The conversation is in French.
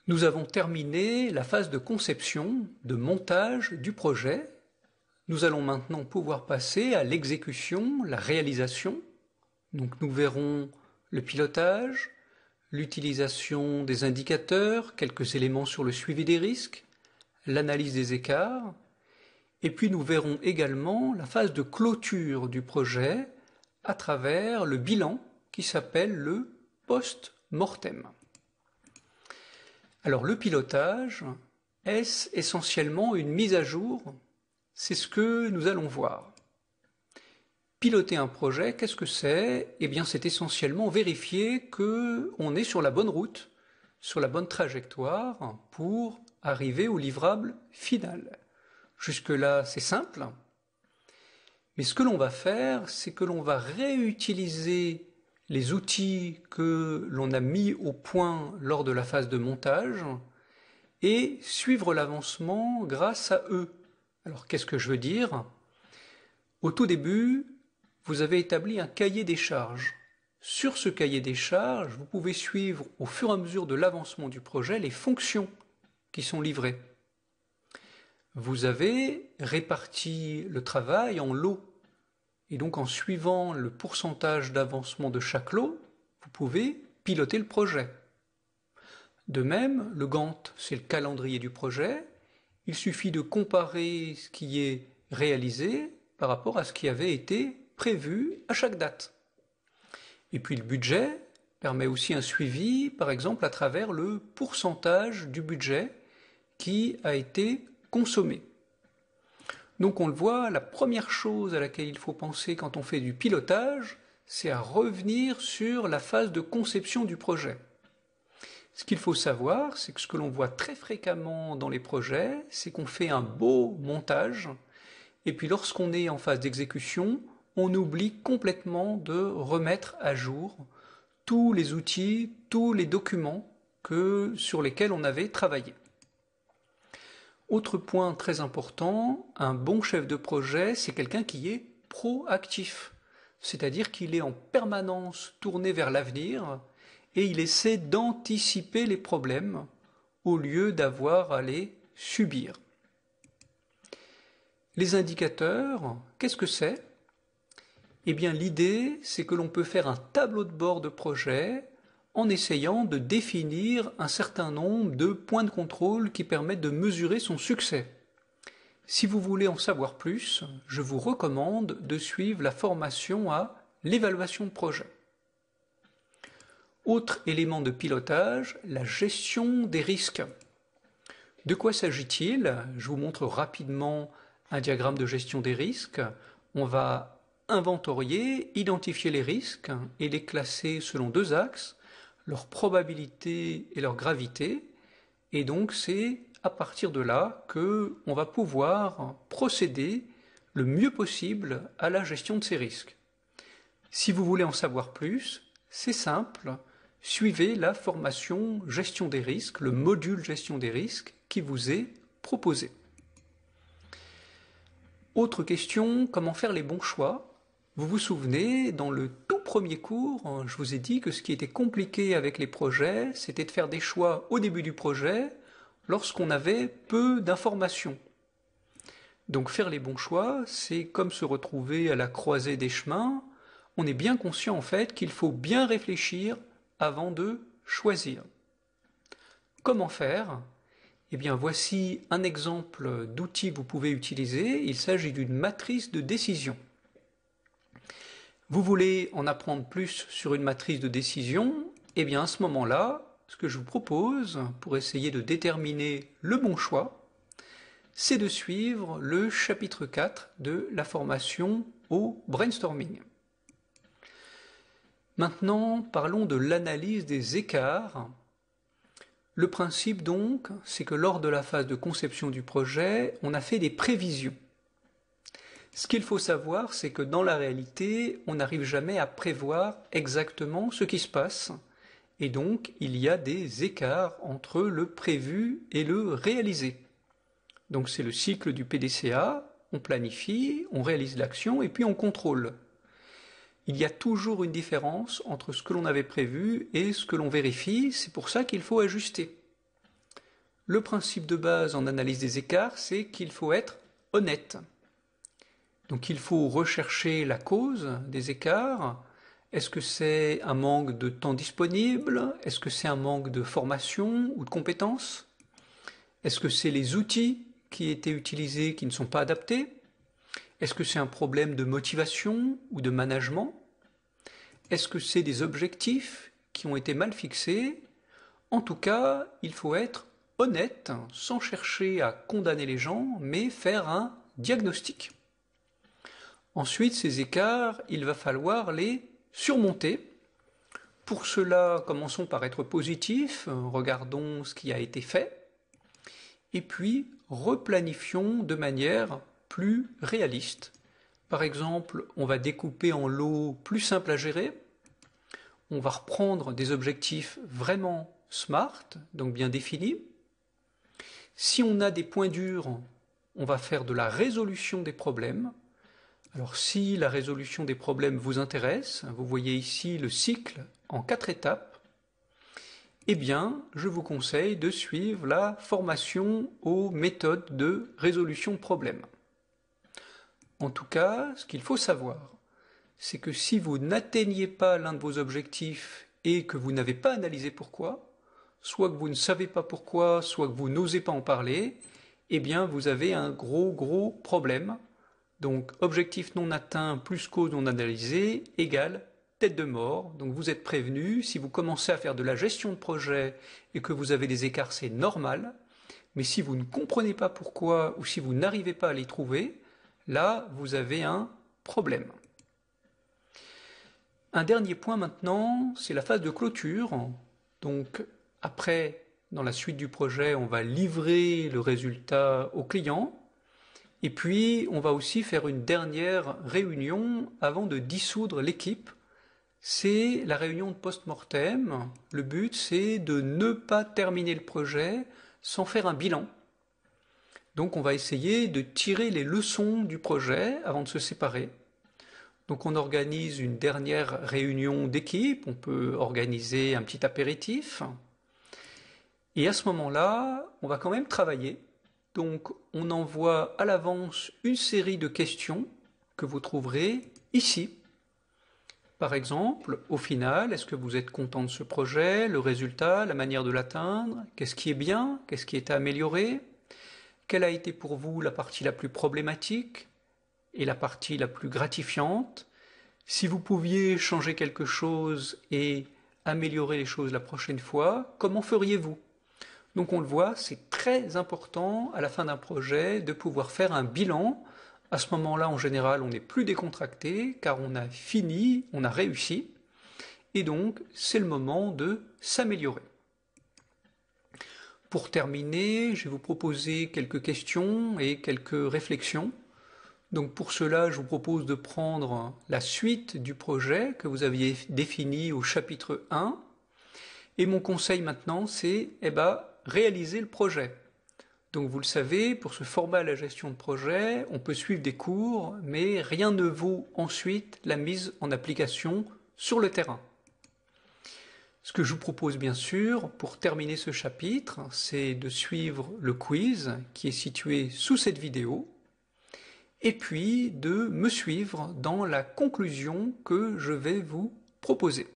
Nous avons terminé la phase de conception, de montage du projet. Nous allons maintenant pouvoir passer à l'exécution, la réalisation. Donc nous verrons le pilotage, l'utilisation des indicateurs, quelques éléments sur le suivi des risques, l'analyse des écarts, et puis nous verrons également la phase de clôture du projet à travers le bilan qui s'appelle le post-mortem. Alors le pilotage, est-ce essentiellement une mise à jour? C'est ce que nous allons voir. Piloter un projet, qu'est-ce que c'est? Eh bien c'est essentiellement vérifier qu'on est sur la bonne route, sur la bonne trajectoire pour arriver au livrable final. Jusque-là, c'est simple. Mais ce que l'on va faire, c'est que l'on va réutiliser les outils que l'on a mis au point lors de la phase de montage et suivre l'avancement grâce à eux. Alors, qu'est-ce que je veux dire? Au tout début, vous avez établi un cahier des charges. Sur ce cahier des charges, vous pouvez suivre au fur et à mesure de l'avancement du projet les fonctions qui sont livrées. Vous avez réparti le travail en lots. Et donc en suivant le pourcentage d'avancement de chaque lot, vous pouvez piloter le projet. De même, le Gantt, c'est le calendrier du projet. Il suffit de comparer ce qui est réalisé par rapport à ce qui avait été prévu à chaque date. Et puis le budget permet aussi un suivi, par exemple à travers le pourcentage du budget qui a été consommé. Donc on le voit, la première chose à laquelle il faut penser quand on fait du pilotage, c'est à revenir sur la phase de conception du projet. Ce qu'il faut savoir, c'est que ce que l'on voit très fréquemment dans les projets, c'est qu'on fait un beau montage, et puis lorsqu'on est en phase d'exécution, on oublie complètement de remettre à jour tous les outils, tous les documents sur lesquels on avait travaillé. Autre point très important, un bon chef de projet, c'est quelqu'un qui est proactif, c'est-à-dire qu'il est en permanence tourné vers l'avenir et il essaie d'anticiper les problèmes au lieu d'avoir à les subir. Les indicateurs, qu'est-ce que c'est? Eh bien l'idée, c'est que l'on peut faire un tableau de bord de projet en essayant de définir un certain nombre de points de contrôle qui permettent de mesurer son succès. Si vous voulez en savoir plus, je vous recommande de suivre la formation à l'évaluation de projet. Autre élément de pilotage, la gestion des risques. De quoi s'agit-il? Je vous montre rapidement un diagramme de gestion des risques. On va inventorier, identifier les risques et les classer selon deux axes, leur probabilité et leur gravité, et donc c'est à partir de là qu'on va pouvoir procéder le mieux possible à la gestion de ces risques. Si vous voulez en savoir plus, c'est simple, suivez la formation gestion des risques, le module gestion des risques qui vous est proposé. Autre question, comment faire les bons choix? Vous vous souvenez, dans le tout premier cours, je vous ai dit que ce qui était compliqué avec les projets, c'était de faire des choix au début du projet lorsqu'on avait peu d'informations. Donc faire les bons choix, c'est comme se retrouver à la croisée des chemins. On est bien conscient en fait qu'il faut bien réfléchir avant de choisir. Comment faire? Eh bien voici un exemple d'outil que vous pouvez utiliser. Il s'agit d'une matrice de décision. Vous voulez en apprendre plus sur une matrice de décision? Eh bien à ce moment-là, ce que je vous propose pour essayer de déterminer le bon choix, c'est de suivre le chapitre 4 de la formation au brainstorming. Maintenant, parlons de l'analyse des écarts. Le principe donc, c'est que lors de la phase de conception du projet, on a fait des prévisions. Ce qu'il faut savoir, c'est que dans la réalité, on n'arrive jamais à prévoir exactement ce qui se passe. Et donc, il y a des écarts entre le prévu et le réalisé. Donc, c'est le cycle du PDCA. On planifie, on réalise l'action et puis on contrôle. Il y a toujours une différence entre ce que l'on avait prévu et ce que l'on vérifie. C'est pour ça qu'il faut ajuster. Le principe de base en analyse des écarts, c'est qu'il faut être honnête. Donc il faut rechercher la cause des écarts. Est-ce que c'est un manque de temps disponible? Est-ce que c'est un manque de formation ou de compétences? Est-ce que c'est les outils qui étaient utilisés qui ne sont pas adaptés? Est-ce que c'est un problème de motivation ou de management? Est-ce que c'est des objectifs qui ont été mal fixés? En tout cas, il faut être honnête, sans chercher à condamner les gens, mais faire un diagnostic. Ensuite, ces écarts, il va falloir les surmonter. Pour cela, commençons par être positifs, regardons ce qui a été fait, et puis replanifions de manière plus réaliste. Par exemple, on va découper en lots plus simples à gérer, on va reprendre des objectifs vraiment smart, donc bien définis. Si on a des points durs, on va faire de la résolution des problèmes. Alors si la résolution des problèmes vous intéresse, vous voyez ici le cycle en 4 étapes, eh bien je vous conseille de suivre la formation aux méthodes de résolution de problèmes. En tout cas, ce qu'il faut savoir, c'est que si vous n'atteignez pas l'un de vos objectifs et que vous n'avez pas analysé pourquoi, soit que vous ne savez pas pourquoi, soit que vous n'osez pas en parler, eh bien vous avez un gros problème. Donc objectif non atteint plus cause non analysée égale tête de mort. Donc vous êtes prévenu, si vous commencez à faire de la gestion de projet et que vous avez des écarts, c'est normal. Mais si vous ne comprenez pas pourquoi ou si vous n'arrivez pas à les trouver, là vous avez un problème. Un dernier point maintenant, c'est la phase de clôture. Donc après, dans la suite du projet, on va livrer le résultat au client. Et puis, on va aussi faire une dernière réunion avant de dissoudre l'équipe. C'est la réunion de post-mortem. Le but, c'est de ne pas terminer le projet sans faire un bilan. Donc, on va essayer de tirer les leçons du projet avant de se séparer. Donc, on organise une dernière réunion d'équipe. On peut organiser un petit apéritif. Et à ce moment-là, on va quand même travailler. Donc, on envoie à l'avance une série de questions que vous trouverez ici. Par exemple, au final, est-ce que vous êtes content de ce projet, le résultat, la manière de l'atteindre? Qu'est-ce qui est bien? Qu'est-ce qui est à améliorer? Quelle a été pour vous la partie la plus problématique et la partie la plus gratifiante? Si vous pouviez changer quelque chose et améliorer les choses la prochaine fois, comment feriez-vous? Donc on le voit, c'est très important à la fin d'un projet de pouvoir faire un bilan. À ce moment-là, en général, on n'est plus décontracté car on a fini, on a réussi. Et donc, c'est le moment de s'améliorer. Pour terminer, je vais vous proposer quelques questions et quelques réflexions. Donc pour cela, je vous propose de prendre la suite du projet que vous aviez défini au chapitre 1. Et mon conseil maintenant, c'est réaliser le projet. Donc vous le savez, pour se former à la gestion de projet, on peut suivre des cours, mais rien ne vaut ensuite la mise en application sur le terrain. Ce que je vous propose bien sûr, pour terminer ce chapitre, c'est de suivre le quiz qui est situé sous cette vidéo, et puis de me suivre dans la conclusion que je vais vous proposer.